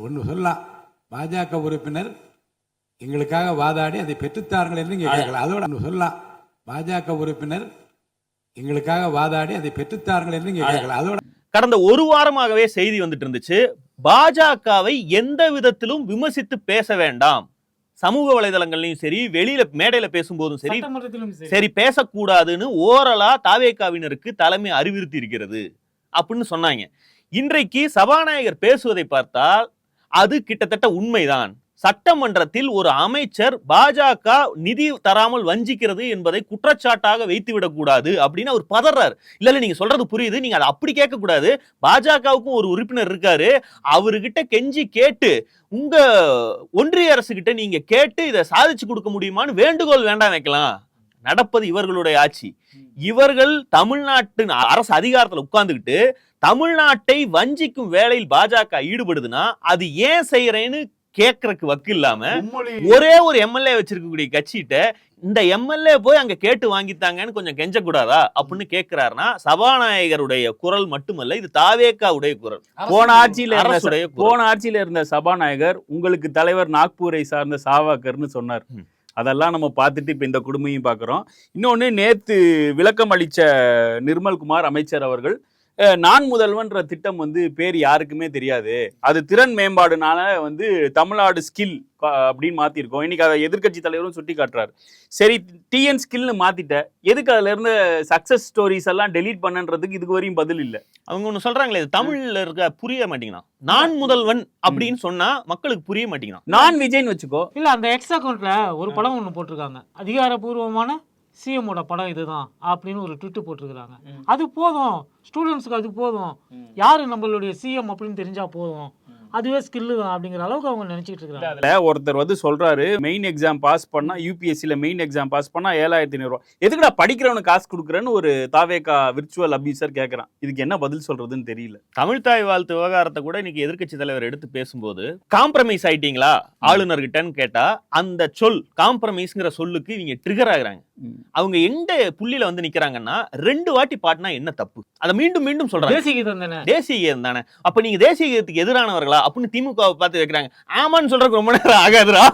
ஒன்று சொல்லலாம், பாஜக உறுப்பினர் எங்களுக்காக வாதாடி அதை பெற்றுத்தார்கள் என்று கேட்கலாம். அதோட சொல்லலாம், பாஜக உறுப்பினர் எங்களுக்காக வாதாடி அதை பெற்றுத்தார்கள் என்று கேட்கலாம். அதோட கடந்த ஒரு வாரமாகவே செய்தி வந்துட்டு இருந்துச்சு, பாஜகவை எந்த விதத்திலும் விமர்சித்து பேச வேண்டாம், சமூக வலைதளங்கள்லயும் சரி வெளியில மேடையில பேசும்போதும் சரி பேசக்கூடாதுன்னு ஓரலா தாவேகாவினருக்கு தலைமை அறிவுறுத்தி இருக்கிறது அப்படின்னு சொன்னாங்க. இன்றைக்கு சபாநாயகர் பேசுவதை பார்த்தால் அது கிட்டத்தட்ட உண்மைதான். சட்டமன்றத்தில் ஒரு அமைச்சர் பாஜக நிதி தராமல் வஞ்சிக்கிறது என்பதை குற்றச்சாட்டாக வைத்துவிடக் கூடாது அப்படின்னு அவர் பதறாரு. இல்ல நீங்க சொல்றது புரியுது, நீங்க அதை அப்படி கேட்க கூடாது, பாஜகவுக்கும் ஒரு உறுப்பினர் இருக்காரு, அவர்கிட்ட கெஞ்சி கேட்டு உங்க ஒன்றிய அரசு கிட்ட நீங்க கேட்டு இதை சாதிச்சு கொடுக்க முடியுமான்னு வேண்டுகோள் வேண்டாம் வைக்கலாம். நடப்பது இவர்களுடைய ஆட்சி. இவர்கள் தமிழ்நாட்டின் அரசு அதிகாரத்துல உட்கார்ந்துகிட்டு தமிழ்நாட்டை வஞ்சிக்கும் வேலையில் பாஜக ஈடுபடுதுன்னா அது ஏன் செய்யறேன்னு கேட்கறதுக்கு வக்கு இல்லாம ஒரே ஒரு எம்எல்ஏ வச்சிருக்கக்கூடிய கட்சிகிட்ட இந்த எம்எல்ஏ போய் அங்க கேட்டு வாங்கித்தாங்கன்னு கொஞ்சம் கெஞ்ச கூடாதா அப்படின்னு கேட்கிறாருன்னா சபாநாயகருடைய குரல் மட்டுமல்ல, இது தாவேகாவுடைய குரல். போன ஆட்சியில இருந்த சபாநாயகர் உங்களுக்கு தலைவர் நாக்பூரை சார்ந்த சாவாக்கர்னு சொன்னார். அதெல்லாம் நம்ம பார்த்துட்டு இப்ப இந்த குடும்பையும் பார்க்கிறோம். இன்னொன்னு, நேத்து விளக்கம் அளிச்ச நிர்மல்குமார் அமைச்சர் அவர்கள் நான் முதல்வன்ற திட்டம் வந்து பேர் யாருக்குமே தெரியாது, அது திறன் மேம்பாடுனால வந்து தமிழ்நாடு ஸ்கில் அப்படின்னு மாத்திருக்கோம். இன்னைக்கு அதை எதிர்கட்சி தலைவரும் சுட்டி காட்டுறாரு. சரி, டிஎன் ஸ்கில்னு மாத்திட்ட, எதுக்கு அதுல இருந்து சக்சஸ் ஸ்டோரிஸ் எல்லாம் டெலீட் பண்ணன்றதுக்கு இதுக்கு வரையும் பதில் இல்ல. அவங்க ஒண்ணு சொல்றாங்களே, தமிழ்ல இருக்க புரிய மாட்டேங்கிறான். நான் முதல்வன் அப்படின்னு சொன்னா மக்களுக்கு புரிய மாட்டேங்கிறான். நான் விஜய்னு வச்சுக்கோ. இல்ல அந்த எக்ஸ் அக்கௌண்ட்ல ஒரு படம் ஒண்ணு போட்டிருக்காங்க, அதிகாரப்பூர்வமான சிஎம்மோட படம் இதுதான் அப்படின்னு ஒரு ட்விட்டு போட்டிருக்கிறாங்க. அது போதும், ஸ்டூடெண்ட்ஸுக்கு அது போதும், யாரு நம்மளுடைய சிஎம் அப்படின்னு தெரிஞ்சா போதும், அதுவே ஸ்கில்லு தான் அப்படிங்கிற அளவுக்கு அவங்க நினைச்சிட்டு இருக்காங்க. அதுல ஒருத்தர் வந்து சொல்றாரு, மெயின் எக்ஸாம் பாஸ் பண்ணா யூபிஎஸ்சில மெயின் எக்ஸாம் பாஸ் பண்ணா 7500 ரூபாய், எதுக்குடா படிக்கிறவனுக்கு காசு கொடுக்குறேன்னு ஒரு தாவேகா விர்ச்சுவல் அபியூசர் கேட்கறான். இதுக்கு என்ன பதில் சொல்றதுன்னு தெரியல. தமிழ் தாய் வாழ்த்து விவகாரத்தை கூட இன்னைக்கு எதிர்க்கட்சி தலைவர் எடுத்து பேசும்போது காம்ப்ரமைஸ் ஆயிட்டீங்களா ஆளுநர்கிட்டன்னு கேட்டா அந்த சொல் காம்ப்ரமைஸ்ங்கிற சொல்லுக்கு இவங்க ட்ரிகர் ஆகுறாங்க. அவங்க எந்த புள்ளியில வந்து நிக்கிறாங்கன்னா, 2 வாட்டி பாடினா என்ன தப்பு, அதை மீண்டும் மீண்டும் சொல்றாங்க. தேசிய கீதம் தானே, அப்ப நீங்க தேசிய கீதத்துக்கு எதிரானவர்களா அப்படின்னு திமுக பார்த்து வைக்கிறாங்க. ஆமான்னு சொல்றதுக்கு ரொம்ப நேரம் ஆகாதுரா,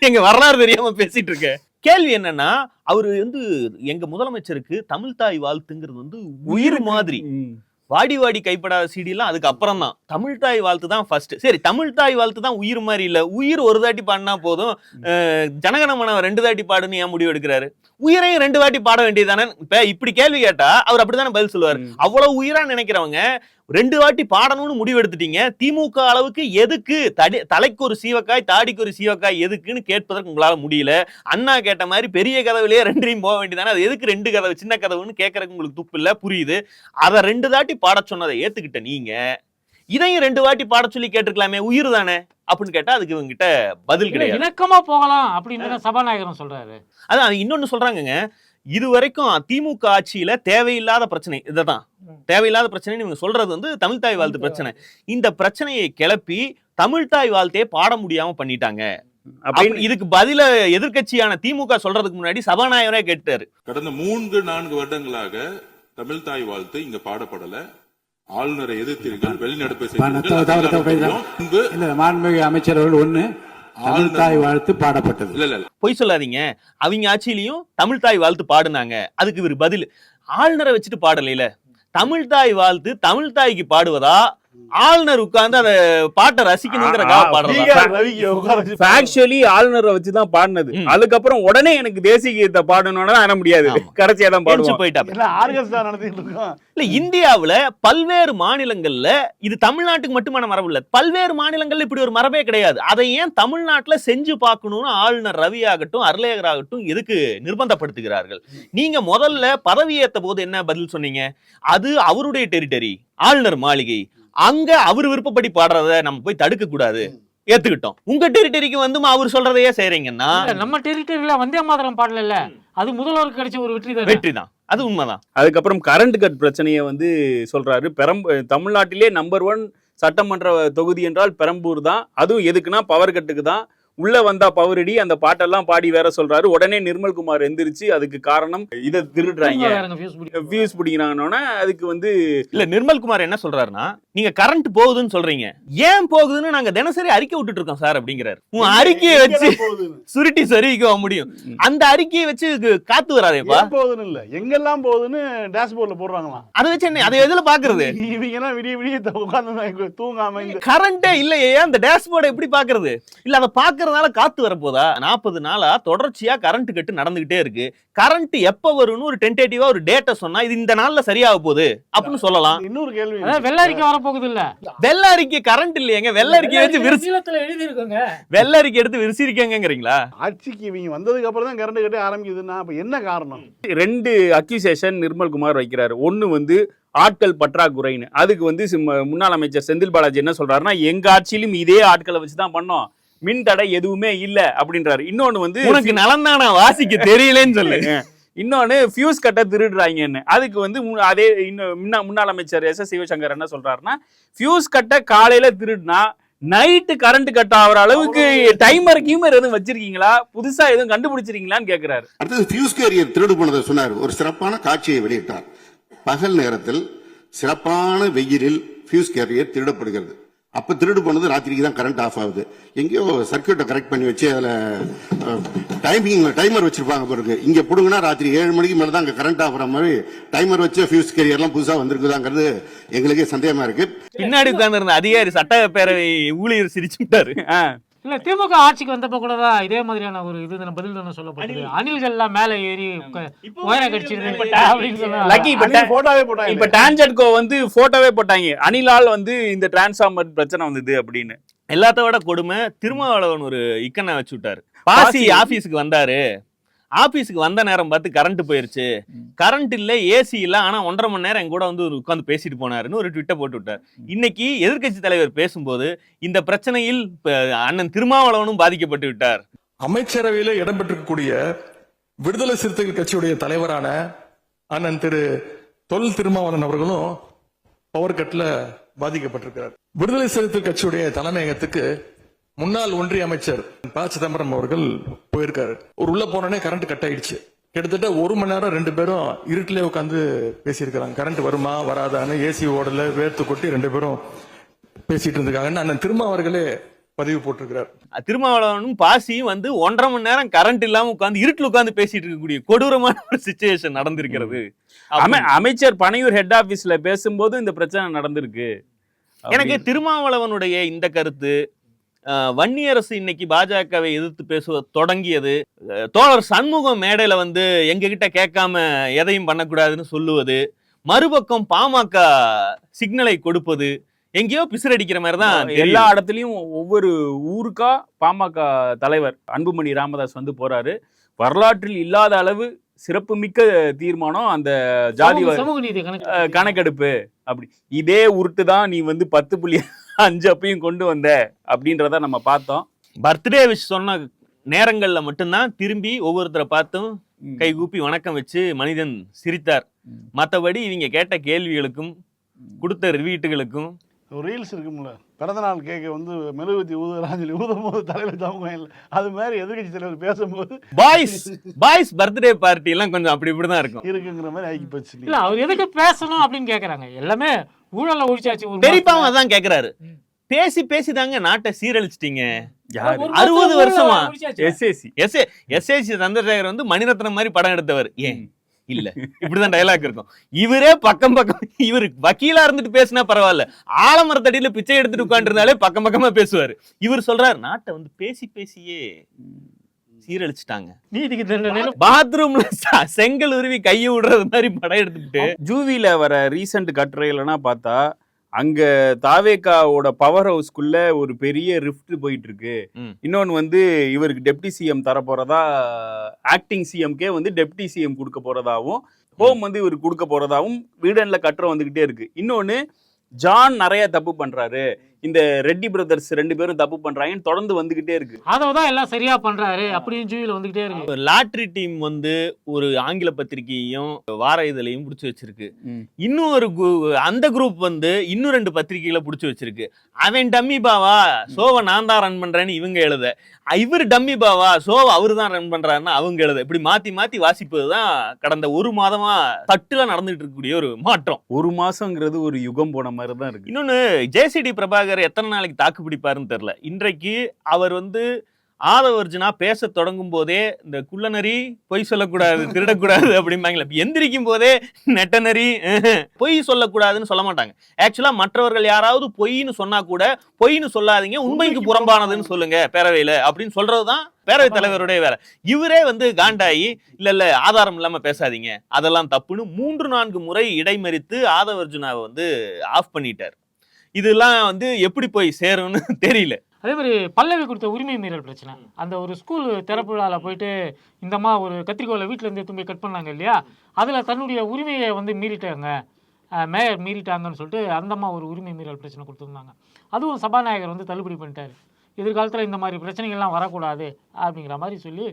எங்க வரலாறு தெரியாம பேசிட்டு இருக்க. கேள்வி என்னன்னா, அவரு வந்து எங்க முதலமைச்சருக்கு தமிழ் தாய் வாழ்த்துங்கிறது வந்து உயிர் மாதிரி. வாடி வாடி கைப்படாத சிடி எல்லாம் அதுக்கு அப்புறம் தான். தமிழ் தாய் வாழ்த்து தான் ஃபர்ஸ்ட். சரி, தமிழ் தாய் வாழ்த்து தான் உயிர் மாதிரி இல்ல, உயிர் ஒரு தாட்டி பாடினா போதும், ஜனகணமன 2 தாட்டி பாடுன்னு ஏன் முடிவு எடுக்கிறாரு? உயிரையும் 2 வாட்டி பாட வேண்டியதானே? இப்ப இப்படி கேள்வி கேட்டா அவர் அப்படித்தானே பதில் சொல்லுவாரு. அவ்வளவு உயிரா நினைக்கிறவங்க 2 வாட்டி பாடணும்னு முடிவு எடுத்துட்டீங்க. திமுக அளவுக்கு எதுக்கு தலைக்கு ஒரு சீவக்காய் தாடிக்கு ஒரு சீவக்காய் எதுக்குன்னு கேட்பதற்கு உங்களால முடியல. அண்ணா கேட்ட மாதிரி பெரிய கதவுலயே 2 போக வேண்டியதானே, அது எதுக்கு 2 கதவு சின்ன கதவுன்னு கேட்கறதுக்கு உங்களுக்கு துப்பு இல்ல, புரியுது. அதை 2 தாட்டி பாட சொன்னதை ஏத்துக்கிட்ட நீங்க இதையும் 2 வாட்டி பாட சொல்லி கேட்டிருக்கலாமே, உயிர் தானே அப்படின்னு கேட்டா அதுக்கு இவங்க கிட்ட பதில் கிடையாது. இணக்கமா போகலாம் அப்படின்னு சபாநாயகரும் சொல்றாரு. அதான் இன்னொன்னு சொல்றாங்கங்க, இது வரைக்கும் திமுக ஆட்சியில தேவையில்லாத பிரச்சனை இதுதான், தேவையில்லாத பிரச்சனை இவங்க சொல்றது வந்து தமிழ்தாய் வாழ்த்து பிரச்சனை. இந்த பிரச்சனையை கிளப்பி தமிழ்தாய் வாழ்த்தையே பாட முடியாம பண்ணிட்டாங்க. இதுக்கு பதில எதிர்க்கட்சியான திமுக சொல்றதுக்கு முன்னாடி சபாநாயகரே கேட்டாரு. கடந்த 3-4 வருடங்களாக தமிழ்தாய் வாழ்த்து இங்க பாடப்படல. ஆளுநரை எதிர்த்தீர்கள், வெளிநடப்பு செய்தீர்கள். மாண்புமிகு அமைச்சர் அவர்கள் ஒண்ணு தமிழ்தாய் வாழ்த்து பாடப்பட்டது. இல்ல பொய் சொல்லாதீங்க, அவங்க ஆட்சியிலையும் தமிழ்தாய் வாழ்த்து பாடுனாங்க. அதுக்கு இவர் பதில் ஆளுநரை வச்சுட்டு பாடலையில. தமிழ்தாய் வாழ்த்து தமிழ்தாய்க்கு பாடுவதா, ஆளுநர் உட்கார்ந்து அந்த பாட்டை ரசிக்கணுங்கிறக்காக பாடுறதா? ஃபேக்சுவலி ஆளுநரை வச்சுதான் பாடினது. அதுக்கப்புறம் உடனே எனக்கு தேசிய கீதத்தை பாடணும்னா ஆன முடியாது, கடைசியா தான் பாடுவோம் போயிட்டா. இல்ல, இந்தியாவுல பல்வேறு மாநிலங்கள்ல இது தமிழ்நாட்டுக்கு மட்டுமான மரபு இல்ல, பல்வேறு மாநிலங்கள்ல இப்படி ஒரு மரபே கிடையாது. அதை ஏன் தமிழ்நாட்டுல செஞ்சு பார்க்கணும்னு ஆளுநர் ரவி ஆகட்டும் அருளேகர் ஆகட்டும் எதுக்கு நிர்பந்தப்படுத்துகிறார்கள்? நீங்க முதல்ல பதவியேற்ற போது என்ன பதில் சொன்னீங்க? அது அவருடைய டெரிட்டரி, ஆளுநர் மாளிகை, அங்க அவர் விருப்பப்படி பாடுறத நம்ம போய் தடுக்க கூடாது, ஏத்துக்கிட்டோம். உங்க டெரிட்டரிக்கு வந்து அவர் சொல்றதையே செய்றீங்கன்னா, நம்ம டெரிட்டரியில வந்தே மாதரம் பாடல, அது முதல்வருக்கு கிடைச்ச ஒரு வெற்றி தான். அது உண்மைதான். அதுக்கப்புறம் கரண்ட் கட் பிரச்சனையை வந்து சொல்றாரு. தமிழ்நாட்டிலே நம்பர் 1 சட்டமன்ற தொகுதி என்றால் பெரம்பூர் தான். அதுவும் எதுக்குன்னா பவர் கட்டுக்கு தான். உள்ள வந்தா பவரடி அந்த பாட்டெல்லாம் பாடி வேற சொல்றாரு. உடனே நிர்மல்குமார் எந்திரிச்சு அதுக்கு காரணம் இதை திருடுறாங்க, வியூஸ் பிடிக்கிறாங்கன்னா அதுக்கு வந்து இல்ல, நிர்மல்குமார் என்ன சொல்றாருன்னா, நீங்க கரண்ட் போகுதுன்னு சொல்றீங்க, ஏன் போகுதுன்னு நாங்க தினசரி அறிக்கை விட்டுட்டு இருக்கோம் சார் அப்படிங்கிறாரு. உன் அறிக்கையை வச்சு சுருட்டி சரிவிக்க முடியும், அந்த அறிக்கையை வச்சு காத்து வராதேப்பா. போகுதுன்னு இல்ல, எங்கெல்லாம் போகுதுன்னு டேஷ்போர்ட்ல போடுறாங்களாம். அதை வச்சு என்ன, அதை எதுல பாக்குறது? இவங்க எல்லாம் விடிய விடிய உட்கார்ந்து தூங்காம கரண்டே இல்லையே, அந்த டேஷ்போர்டை எப்படி பாக்குறது? இல்ல, அதை பாக்குறதுனால காத்து வரப்போதா? 40 நாளா தொடர்ச்சியா கரண்ட் கட்டு நடந்துகிட்டே இருக்கு. கரண்ட் எப்ப வரும்னு ஒரு டென்டேட்டிவா ஒரு டேட்டா சொன்னா இது இந்த நாள்ல சரியாக போகுது அப்படின்னு சொல்லலாம். இன்னொரு கேள்வி, வெள்ளரிக்கை வரப்போகுது இல்ல, வெள்ளரிக்கை கரண்ட் இல்லையங்க, வெள்ளரிக்கை வச்சு எழுதி இருக்குங்க, வெள்ளரிக்கை எடுத்து விரிசிருக்கீங்களா? ஆட்சிக்கு இவங்க வந்ததுக்கு அப்புறம் தான் கரண்ட் கட்ட ஆரம்பிக்குதுன்னா அப்ப என்ன காரணம்? 2 அக்யூசேஷன் நிர்மல்குமார் வைக்கிறாரு. ஒன்னு வந்து ஆட்கள் பற்றாக்குறைன்னு. அதுக்கு வந்து முன்னாள் அமைச்சர் செந்தில் பாலாஜி என்ன சொல்றாருன்னா, எங்க ஆட்சியிலும் இதே ஆட்களை வச்சுதான் பண்ணோம், மின் தடை எதுவுமே இல்ல அப்படின்றாரு. இன்னொன்னு வந்து உனக்கு நலந்தானா வாசிக்க தெரியலன்னு சொல்லு. இன்னொன்னு ஃபியூஸ் கட்ட திருடுறாங்கன்னு. அதுக்கு வந்து அதே முன்னாள் அமைச்சர் எஸ் சிவசங்கர் என்ன சொல்றாருன்னா, ஃபியூஸ் கட்ட காலையில திருடுனா நைட்டு கரண்ட் கட் ஆகிற அளவுக்கு டைமர் கீமர் எதுவும் வச்சிருக்கீங்களா, புதுசா எதுவும் கண்டுபிடிச்சிருக்கீங்களான்னு கேட்கிறாரு. அடுத்தது ஃபியூஸ் கேரியர் திருடு போனதை சொன்னார். ஒரு சிறப்பான காட்சியை வெளியிட்டார். பகல் நேரத்தில் சிறப்பான வெயிலில் ஃபியூஸ் கேரியர் திருடப்படுகிறது. அப்ப திருடு போனது ராத்திரிக்கு தான் கரண்ட் ஆஃப் ஆகுது. எங்கேயோ சர்க்கியூட்டை கரெக்ட் பண்ணி வச்சு அதுல டைமர் வச்சிருப்பாங்க பிறகு. இங்க புடுங்கன்னா ராத்திரி 7 மணிக்கு மேலதான் அங்க கரண்ட் ஆஃப் மாதிரி டைமர் வச்சு ஃபியூஸ் கேரியர் எல்லாம் புதுசா வந்திருக்குதாங்கிறது எங்களுக்கே சந்தேகமா இருக்கு. பின்னாடி உட்கார்ந்து இருந்த அதிகாரி சட்டப்பேரவை ஊழியர் சிரிச்சுட்டாரு. இல்ல, திமுக ஆட்சிக்கு வந்தப்ப கூட தான் இதே மாதிரியான ஒரு இது பதில் தானே சொல்லப்பட்டது. அணில்கள்லாம் மேல ஏறி உயரம் கடிச்சிருக்கு அப்படின்னு சொன்னாங்க. இப்ப டான்ஜெட்கோ வந்து போட்டோவே போட்டாங்க, அணிலால் வந்து இந்த டிரான்ஸ்ஃபார்மர் பிரச்சனை வந்தது அப்படின்னு. எல்லாத்தோட கொடுமை, திருமாவளவன் ஒரு இக்கனை வச்சு விட்டாரு. பாசி ஆபீஸுக்கு வந்தாரு, ஆபீஸுக்கு வந்த நேரம் பார்த்து கரண்ட் போயிருச்சு, கரண்ட் இல்ல ஏசி இல்ல, ஆனா 1.5 மணி நேரம் என் கூட வந்து உட்கார்ந்து பேசிட்டு போனாருன்னு ஒரு ட்விட்டர் போட்டு விட்டார். இன்னைக்கு எதிர்க்கட்சி தலைவர் பேசும்போது இந்த பிரச்சனையில் அண்ணன் திருமாவளவனும் பாதிக்கப்பட்டு விட்டார். அமைச்சரவையில இடம்பெற்றிருக்கக்கூடிய விடுதலை சிறுத்தைகள் கட்சியுடைய தலைவரான அண்ணன் திரு தொல் திருமாவளவன் அவர்களும் பவர் கட்ல பாதிக்கப்பட்டிருக்கிறார். விடுதலை சிறுத்தைகள் கட்சியுடைய தலைமையகத்துக்கு முன்னாள் ஒன்றிய அமைச்சர் ப சிதம்பரம் அவர்கள் போயிருக்காரு. ஒரு உள்ள போனோடனே கரண்ட் கட் ஆயிடுச்சு. கிட்டத்தட்ட 1 மணி நேரம் 2 பேரும் இருட்டிலே உட்காந்து பேசியிருக்கிறாங்க. கரண்ட் வருமா வராதான்னு, ஏசி ஓடல, வேர்த்து கொட்டி 2 பேரும் பேசிட்டு இருந்திருக்காங்கன்னு அண்ணன் திருமாவர்களே பதிவு போட்டிருக்கிறார். திருமாவளவனும் பாசியும் வந்து 1.5 மணி நேரம் கரண்ட் இல்லாம உட்கார்ந்து இருட்டில் உட்கார்ந்து பேசிட்டு இருக்கக்கூடிய கொடூரமான ஒரு சிச்சுவேஷன் நடந்திருக்கிறது. அமைச்சர் பனையூர் ஹெட் ஆபீஸ்ல பேசும்போது இந்த பிரச்சனை நடந்திருக்கு. எனக்கு திருமாவளவனுடைய இந்த கருத்து, வன்னியரசு இன்னைக்கு பாஜகவை எதிர்த்து பேச தொடங்கியது, தோழர் சண்முகம் மேடையில வந்து எங்க கிட்ட கேட்காம எதையும் பண்ணக்கூடாதுன்னு சொல்லுவது, மறுபக்கம் பாமக சிக்னலை கொடுப்பது எங்கேயோ பிசிறடிக்கிற மாதிரி தான் எல்லா இடத்துலயும் ஒவ்வொரு ஊருக்கா பாமக தலைவர் அன்புமணி ராமதாஸ் வந்து போறாரு. வரலாற்றில் இல்லாத அளவு சிறப்புமிக்க தீர்மானம் அந்த ஜாதி சமூக நீதி கணக்கெடுப்பு. அப்படி இதே உருட்டு தான் நீ வந்து 10.5 அப்பையும் கொண்டு வந்த அப்படின்றத நம்ம பார்த்தோம். பர்த்டே விஷ் சொன்ன நேரங்கள்ல மட்டும்தான் திரும்பி ஒவ்வொருத்தரை பார்த்தும் கைகூப்பி வணக்கம் வச்சு மனிதன் சிரித்தார். மற்றபடி இவங்க கேட்ட கேள்விகளுக்கும் கொடுத்த ரிவீட்டுகளுக்கும் ஒரு ரீல்ஸ் இருக்கும்ல, பிறந்த நாள் கேட்க வந்து மெழுகுவத்தி ஊதுறான்னு சொல்லி ஊதும் போது தலைவர் தாங்க இல்லை, அது மாதிரி எதிர்கட்சி தலைவர் பேசும்போது பாய்ஸ் பர்த்டே பார்ட்டி எல்லாம் கொஞ்சம் அப்படி இப்படிதான் இருக்கும் இருக்குங்கிற மாதிரி ஆகி போச்சு. இல்ல அவர் எதுக்கு பேசணும் அப்படின்னு கேக்குறாங்க. எல்லாமே ஊழல ஒழிச்சாச்சு. பெரியப்பாவும் அதான் கேக்குறாரு. பேசி பேசிதாங்க நாட்டை சீரழிச்சிட்டீங்க. 60 வருஷமா எஸ்ஏசி சந்திரசேகர் வந்து மணிரத்னம் மாதிரி படம் எடுத்தவர். ஏன் இல்ல இப்படிதான் டயலாக் இருக்கும். இவரே பக்கம் இவரு வக்கீலா இருந்துட்டு பேசினா பரவாயில்ல, ஆலமரத்தடியில பிச்சை எடுத்துட்டு உட்காந்துருந்தாலே பக்கம் பக்கமா பேசுவாரு. இவர் சொல்றாரு நாட்டை வந்து பேசி பேசியே சீரழிச்சிட்டாங்க. நீதிக்கு தண்டனை. பாத்ரூம்ல செங்கல் உருவி கையை விடுறது மாதிரி படம் எடுத்துக்கிட்டு ஜூவில வர ரீசன்ட் கட்டுரைகள்னா பார்த்தா அங்க தாவேகாவோட பவர் ஹவுஸ்க்குள்ள ஒரு பெரிய ரிஃப்ட் போயிட்டு இருக்கு. இன்னொன்னு வந்து இவருக்கு டெப்டி சிஎம் தர போறதா, ஆக்டிங் சிஎம்கே வந்து டெப்டி சிஎம் கொடுக்க போறதாவும், ஹோம் வந்து இவருக்கு கொடுக்க போறதாவும் வீடன்ல கட்டுரை வந்துகிட்டே இருக்கு. இன்னொன்னு ஜான் நிறைய தப்பு பண்றாரு, இந்த ரெட்டி பிரதர்ஸ் 2 பேரும் தப்பு பண்றாங்கன்னு தொடர்ந்து வந்துகிட்டே இருக்கு. அததான் எல்லாம் சரியா பண்றாரு அப்படின்னு ஜூவில வந்துகிட்டே இருக்கு. லாட்டரி டீம் வந்து ஒரு ஆங்கில பத்திரிகையும் வார இதழையும் புடிச்சு வச்சிருக்கு. இன்னும் ஒரு அந்த குரூப் வந்து இன்னும் 2 பத்திரிகைகளை புடிச்சு வச்சிருக்கு. அவன் டம்மி பாவா, சோவை நான் தான் ரன் பண்றேன்னு இவங்க எழுத, இவர் டம்மி பாவா, சோவை அவரு தான் ரன் பண்றாருன்னு அவங்க எழுத, இப்படி மாத்தி மாத்தி வாசிப்பதுதான் கடந்த 1 மாதமா தட்டுல நடந்துட்டு இருக்கக்கூடிய ஒரு மாற்றம். 1 மாசங்கிறது ஒரு யுகம் போன மாதிரி தான் இருக்கு. இன்னொன்னு, ஜேசிடி பிரபாகர் எத்தனை நாளைக்கு தாக்கு பிடிப்பாருன்னு தெரியல. இன்றைக்கு அவர் வந்து ஆதவர்ஜுனா பேச தொடங்கும் போதே இந்த குள்ளநரி பொய் சொல்லக்கூடாது, திருடக்கூடாது அப்படிம்பாங்களே, எந்திரிக்கும் போதே நெட்டநரி பொய் சொல்லக்கூடாதுன்னு சொல்ல மாட்டாங்க. ஆக்சுவலா மற்றவர்கள் யாராவது பொய்ன்னு சொன்னா கூட பொய்ன்னு சொல்லாதீங்க, உண்மைக்கு புறம்பானதுன்னு சொல்லுங்க பேரவையில அப்படின்னு சொல்றதுதான் பேரவை தலைவருடைய வேலை. இவரே வந்து காண்டாயி இல்ல ஆதாரம் இல்லாம பேசாதீங்க, அதெல்லாம் தப்புன்னு 3-4 முறை இடைமறித்து ஆதவர்ஜுனாவை வந்து ஆஃப் பண்ணிட்டார். இதெல்லாம் வந்து எப்படி போய் சேரும்னு தெரியல. அதே மாதிரி பல்லவி கொடுத்த உரிமை மீறல் பிரச்சனை, அந்த ஒரு ஸ்கூல் திறப்பு விழாவில் போயிட்டு இந்தம்மா ஒரு கத்திரிக்கோலை வீட்டில் இருந்து எடுத்து போய் கட் பண்ணாங்க இல்லையா, அதில் தன்னுடைய உரிமையை வந்து மீறிட்டாங்க, மேயர் மீறிட்டாங்கன்னு சொல்லிட்டு அந்தம்மா ஒரு உரிமை மீறல் பிரச்சனை கொடுத்துருந்தாங்க. அதுவும் சபாநாயகர் வந்து தள்ளுபடி பண்ணிட்டார். எதிர்காலத்தில் இந்த மாதிரி பிரச்சனைகள்லாம் வரக்கூடாது அப்படிங்கிற மாதிரி சொல்லி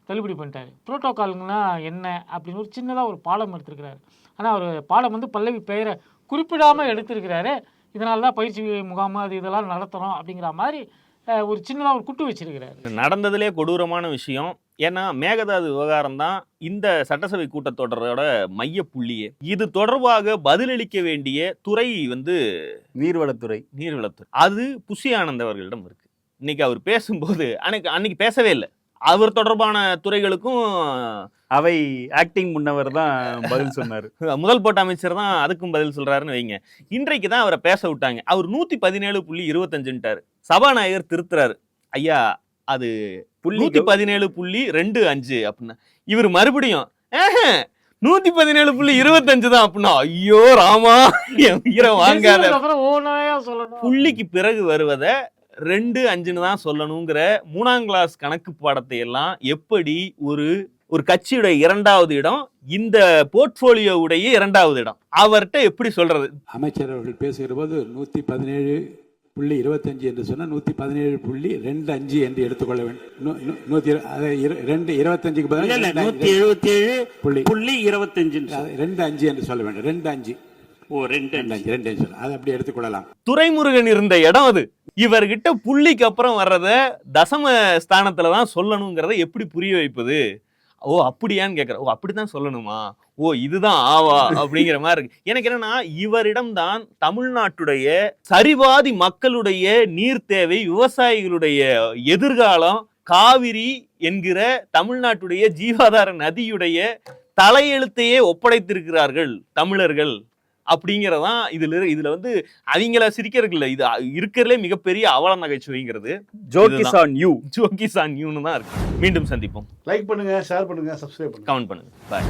தள்ளுபடி பண்ணிட்டார். புரோட்டோகால்னா என்ன அப்படின்னு ஒரு சின்னதாக ஒரு பாடம் எடுத்திருக்கிறாரு. ஆனால் ஒரு பாடம் வந்து பல்லவி பெயரை குறிப்பிடாமல் எடுத்திருக்கிறாரு. இதனால தான் பயிற்சி முகாம் அது இதெல்லாம் நடத்தணும் அப்படிங்கிற மாதிரி ஒரு சின்னதாக ஒரு குட்டு வச்சிருக்கிறாரு. நடந்ததுலேயே கொடூரமான விஷயம். ஏன்னா மேகதாது விவகாரம் தான் இந்த சட்டசபை கூட்டத்தொடரோட மைய புள்ளியே. இது தொடர்பாக பதிலளிக்க வேண்டிய துறை வந்து நீர்வளத்துறை. அது புஷி ஆனந்த் அவர்களிடம் இருக்கு. இன்னைக்கு அவர் பேசும்போது அன்னைக்கு பேசவே இல்லை. அவர் தொடர்பான துறைகளுக்கும் அவை ஆக்டிங் முன்னவர் தான் பதில் சொன்னார். முதல் போட்ட அமைச்சர் தான் அதுக்கும் பதில் சொல்றாருன்னு வைங்க. இன்றைக்கு தான் அவரை பேச விட்டாங்க. அவர் 117.25ன்ட்டாரு. சபாநாயகர் திருத்துறாரு, ஐயா அது 117.25 அப்படின்னா இவர் மறுபடியும் 117.25 தான் அப்படின்னா, ஐயோ ராமா வாங்காத, புள்ளிக்கு பிறகு வருவதை 2-5ன்னு தான் சொல்லணுங்கிற 3ஆம் கிளாஸ் கணக்கு பாடத்தை எல்லாம் எப்படி ஒரு கட்சியுடைய 2வது இடம், இந்த போர்ட்போலியோவுடைய 2வது இடம், அவர்கிட்ட எப்படி சொல்றது? அமைச்சர் அவர்கள் பேசுகிற போது 117.25 என்று சொன்னா 117.25 என்று எடுத்துக்கொள்ள வேண்டும். 125க்கு பதில் 177.25 என்று சொல்ல வேண்டும். 2.5 அதை அப்படி எடுத்துக்கொள்ளலாம். துரைமுருகன் இருந்த இடம் அது. இவர்கிட்ட புள்ளிக்கு அப்புறம் வர்றத தசம ஸ்தானத்துலதான் சொல்லணுங்கிறத எப்படி புரிய வைப்பது? ஓ அப்படியான்னு கேட்குற, ஓ அப்படிதான் சொல்லணுமா, ஓ இதுதான் ஆவா அப்படிங்கிற மாதிரி இருக்கு. எனக்கு என்னன்னா, இவரிடம் தான் தமிழ்நாட்டுடைய சரிபாதி மக்களுடைய நீர் தேவை, விவசாயிகளுடைய எதிர்காலம், காவிரி என்கிற தமிழ்நாட்டுடைய ஜீவாதார நதியுடைய தலையெழுத்தையே ஒப்படைத்திருக்கிறார்கள் தமிழர்கள். அப்படிங்கறதான் இதுல வந்து அவங்கள சிரிக்கிறதுக்கு இல்ல, இது இருக்கிறதுலே மிகப்பெரிய அவல நகைச்சுவைங்கிறது. ஜோக்கிஸ் ஆன் யூ. ஜோக்கிஸ் ஆன் யூன்னு தான் இருக்கு. மீண்டும் சந்திப்போம். லைக் பண்ணுங்க, ஷேர் பண்ணுங்க, சப்ஸ்கிரைப் பண்ணுங்க, கமெண்ட் பண்ணுங்க. பாய்.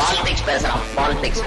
பாலிடிக்ஸ் பேசலாம். பாலிடிக்ஸ்